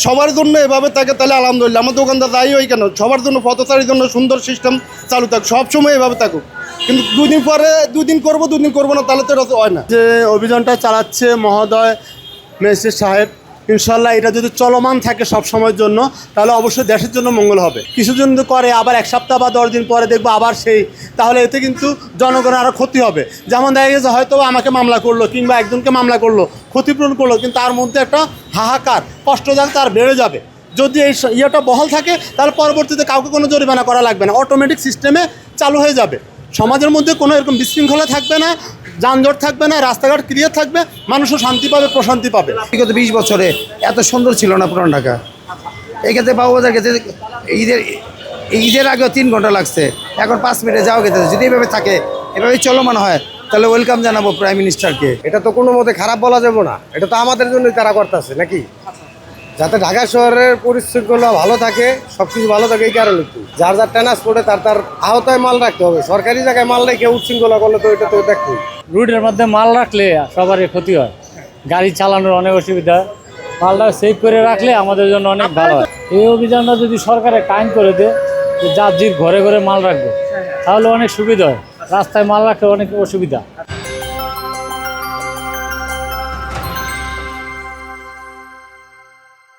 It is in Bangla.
সবার জন্য এভাবে থাকে তাহলে আলহামদুলিল্লাহ। আমার দোকানদার যাই হয় কেন, সবার জন্য পথচারীর জন্য সুন্দর সিস্টেম চালু থাকুক, সবসময় এভাবে থাকুক। কিন্তু দুদিন পরে দুদিন করবো না, তাহলে তো এটা হয় না। যে অভিযানটা চালাচ্ছে মহোদয় ম্যাজিস্ট্রেট সাহেব, ইনশাল্লাহ এটা যদি চলমান থাকে সব সময়ের জন্য, তাহলে অবশ্যই দেশের জন্য মঙ্গল হবে। কিছুজন যদি করে আবার 1 সপ্তাহ বা 10 দিন পরে দেখবো আবার সেই, তাহলে এতে কিন্তু জনগণের আরও ক্ষতি হবে। যেমন দেখা গেছে হয়তো আমাকে মামলা করলো কিংবা একজনকে মামলা করলো, ক্ষতিপূরণ করলো, কিন্তু তার মধ্যে একটা হাহাকার কষ্টদায়ক তার বেড়ে যাবে। যদি এই ইয়েটা বহাল থাকে তাহলে পরবর্তীতে কাউকে কোনো জরিমানা করা লাগবে না, অটোমেটিক সিস্টেমে চালু হয়ে যাবে। সমাজের মধ্যে কোনো এরকম বিশৃঙ্খলা থাকবে না, যানজট থাকবে না, রাস্তাঘাট ক্লিয়ার থাকবে, মানুষও শান্তি পাবে, প্রশান্তি পাবে। বিগত 20 বছরে এত সুন্দর ছিল না পুরান ঢাকা। এক্ষেত্রে বাবুবাজার গেছে ঈদের আগেও 3 ঘন্টা লাগছে, এখন 5 মিনিটে যাওয়া গেছে। যদি এভাবে থাকে, এভাবেই চলমান হয়, তাহলে ওয়েলকাম জানাবো প্রাইম মিনিস্টারকে। এটা তো কোনো মতে খারাপ বলা যাবে না, এটা তো আমাদের জন্যই তারা করতেছে নাকি, যাতে ঢাকা শহরের পরিস্থিতিগুলো ভালো থাকে, সব কিছু ভালো থাকে। এই কারণে কি যার যার ট্রান্সপোর্টে তার আওতায় মাল রাখতে হবে। সরকারি জায়গায় মাল রেখে উচ্ছৃঙ্খলা করলে তো এটা তো দেখুন, রুটের মধ্যে মাল রাখলে সবারই ক্ষতি হয়, গাড়ি চালানোর অনেক অসুবিধা। মালটা সেভ করে রাখলে আমাদের জন্য অনেক ভালো হয়। এই অভিযানটা যদি সরকারে কায়েম করে দেয় যে যার ঘরে ঘরে মাল রাখবে, তাহলে অনেক সুবিধা হয়। রাস্তায় মাল রাখলে অনেক অসুবিধা।